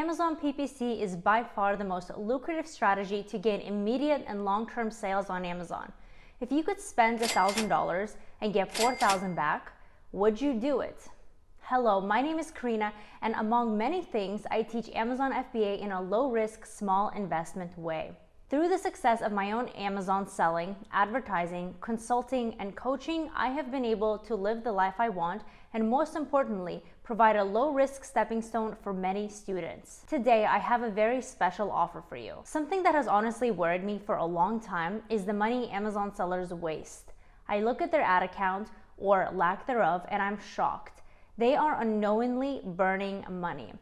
Amazon PPC is by far the most lucrative strategy to gain immediate and long-term sales on Amazon. If you could spend $1,000 and get $4,000 back, would you do it? Hello, my name is Karina, and among many things, I teach Amazon FBA in a low-risk, small investment way. Through the success of my own Amazon selling, advertising, consulting, and coaching, I have been able to live the life I want and, most importantly, provide a low-risk stepping stone for many students. Today, I have a very special offer for you. Something that has honestly worried me for a long time is the money Amazon sellers waste. I look at their ad account, or lack thereof, and I'm shocked. They are unknowingly burning money.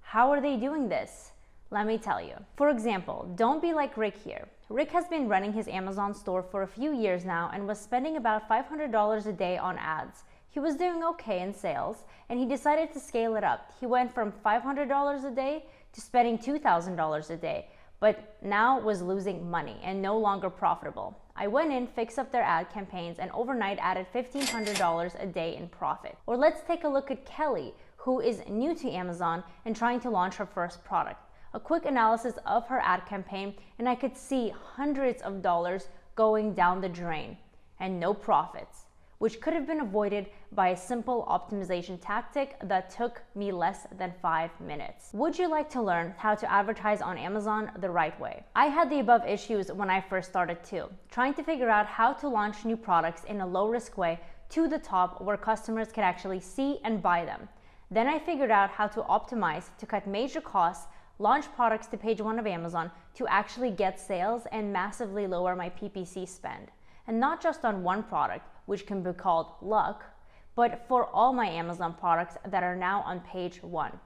How are they doing this? Let me tell you. For example, don't be like Rick here. Rick has been running his Amazon store for a few years now and was spending about $500 a day on ads. He was doing okay in sales, and he decided to scale it up. He went from $500 a day to spending $2,000 a day, but now was losing money and no longer profitable. I went in, fixed up their ad campaigns, and overnight added $1,500 a day in profit. Or let's take a look at Kelly, who is new to Amazon and trying to launch her first product. A quick analysis of her ad campaign, and I could see hundreds of dollars going down the drain and no profits, which could have been avoided by a simple optimization tactic that took me less than 5 minutes. Would you like to learn how to advertise on Amazon the right way? I had the above issues when I first started too, trying to figure out how to launch new products in a low-risk way to the top where customers can actually see and buy them. Then I figured out how to optimize to cut major costs, launch products to page 1 of Amazon to actually get sales and massively lower my PPC spend. And not just on one product, which can be called luck, but for all my Amazon products that are now on page 1.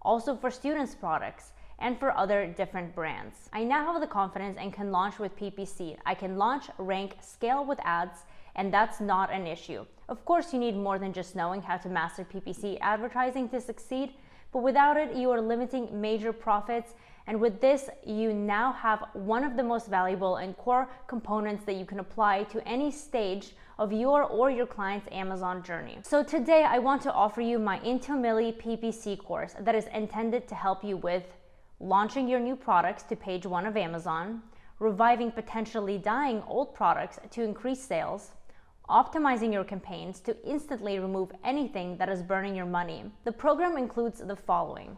Also for students' products and for other different brands. I now have the confidence and can launch with PPC. I can launch, rank, scale with ads, and that's not an issue. Of course, you need more than just knowing how to master PPC advertising to succeed, but without it, you are limiting major profits. And with this, you now have one of the most valuable and core components that you can apply to any stage of your or your client's Amazon journey. So today, I want to offer you my Into Milli PPC course that is intended to help you with launching your new products to page 1 of Amazon, reviving potentially dying old products to increase sales, optimizing your campaigns to instantly remove anything that is burning your money. The program includes the following.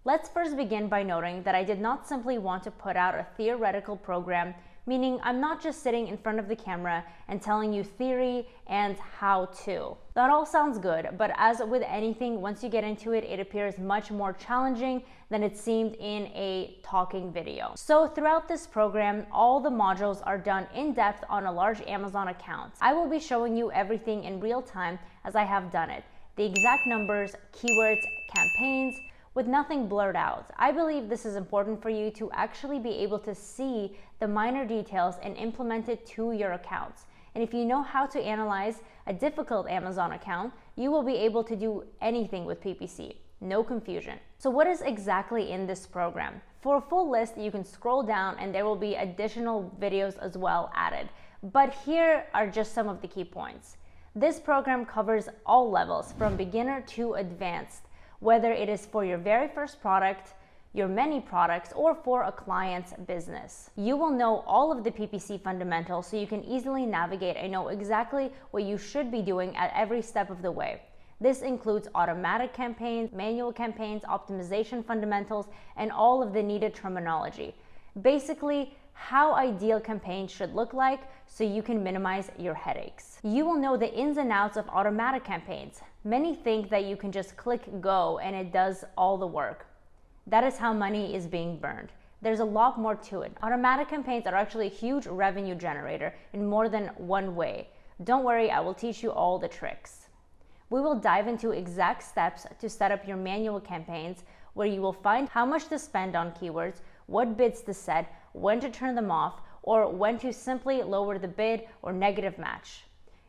Let's first begin by noting that I did not simply want to put out a theoretical program, meaning I'm not just sitting in front of the camera and telling you theory and how to. That all sounds good, but as with anything, once you get into it, it appears much more challenging than it seemed in a talking video. So throughout this program, all the modules are done in depth on a large Amazon account. I will be showing you everything in real time as I have done it. The exact numbers, keywords, campaigns, with nothing blurred out. I believe this is important for you to actually be able to see the minor details and implement it to your accounts. And if you know how to analyze a difficult Amazon account, you will be able to do anything with PPC. No confusion. So what is exactly in this program? For a full list, you can scroll down and there will be additional videos as well added. But here are just some of the key points. This program covers all levels from beginner to advanced, whether it is for your very first product, your many products, or for a client's business. You will know all of the PPC fundamentals so you can easily navigate and know exactly what you should be doing at every step of the way. This includes automatic campaigns, manual campaigns, optimization fundamentals, and all of the needed terminology. Basically, how ideal campaigns should look like so you can minimize your headaches. You will know the ins and outs of automatic campaigns. Many think that you can just click go and it does all the work. That is how money is being burned. There's a lot more to it. Automatic campaigns are actually a huge revenue generator in more than one way. Don't worry, I will teach you all the tricks. We will dive into exact steps to set up your manual campaigns where you will find how much to spend on keywords, what bids to set, when to turn them off, or when to simply lower the bid or negative match.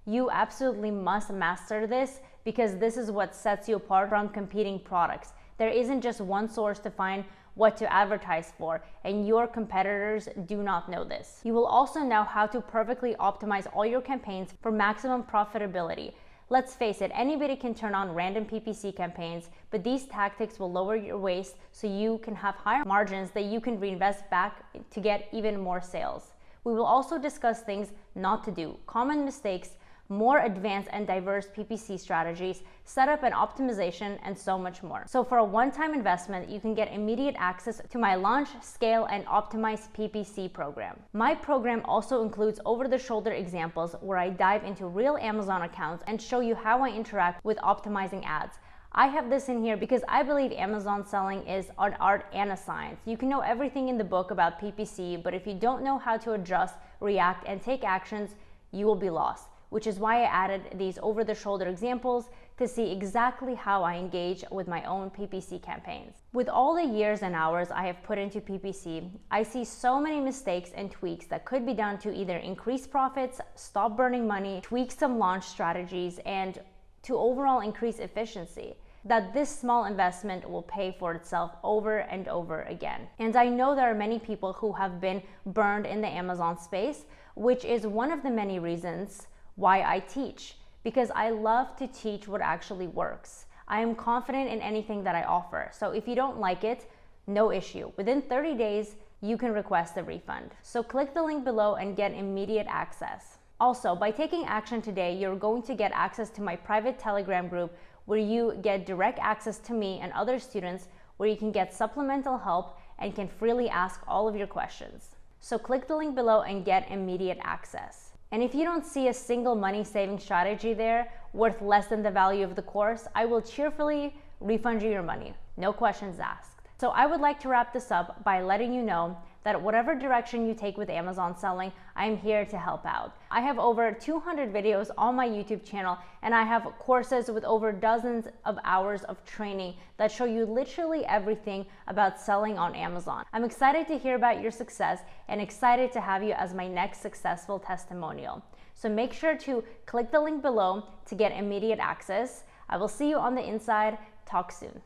You absolutely must master this because this is what sets you apart from competing products. There isn't just one source to find what to advertise for, and your competitors do not know this. You will also know how to perfectly optimize all your campaigns for maximum profitability. Let's face it, anybody can turn on random PPC campaigns, but these tactics will lower your waste so you can have higher margins that you can reinvest back to get even more sales. We will also discuss things not to do, common mistakes, more advanced and diverse PPC strategies, setup and optimization, and so much more. So for a one-time investment, you can get immediate access to my Launch, Scale, and Optimize PPC program. My program also includes over-the-shoulder examples where I dive into real Amazon accounts and show you how I interact with optimizing ads. I have this in here because I believe Amazon selling is an art and a science. You can know everything in the book about PPC, but if you don't know how to adjust, react, and take actions, you will be lost, which is why I added these over-the-shoulder examples to see exactly how I engage with my own PPC campaigns. With all the years and hours I have put into PPC, I see so many mistakes and tweaks that could be done to either increase profits, stop burning money, tweak some launch strategies, and to overall increase efficiency, that this small investment will pay for itself over and over again. And I know there are many people who have been burned in the Amazon space, which is one of the many reasons why I teach, because I love to teach what actually works. I am confident in anything that I offer. So if you don't like it, no issue. Within 30 days, you can request a refund. So click the link below and get immediate access. Also, by taking action today, you're going to get access to my private Telegram group where you get direct access to me and other students, where you can get supplemental help and can freely ask all of your questions. So click the link below and get immediate access. And if you don't see a single money-saving strategy there worth less than the value of the course, I will cheerfully refund you your money. No questions asked. So I would like to wrap this up by letting you know that whatever direction you take with Amazon selling, I am here to help out. I have over 200 videos on my YouTube channel, and I have courses with over dozens of hours of training that show you literally everything about selling on Amazon. I'm excited to hear about your success and excited to have you as my next successful testimonial. So make sure to click the link below to get immediate access. I will see you on the inside. Talk soon.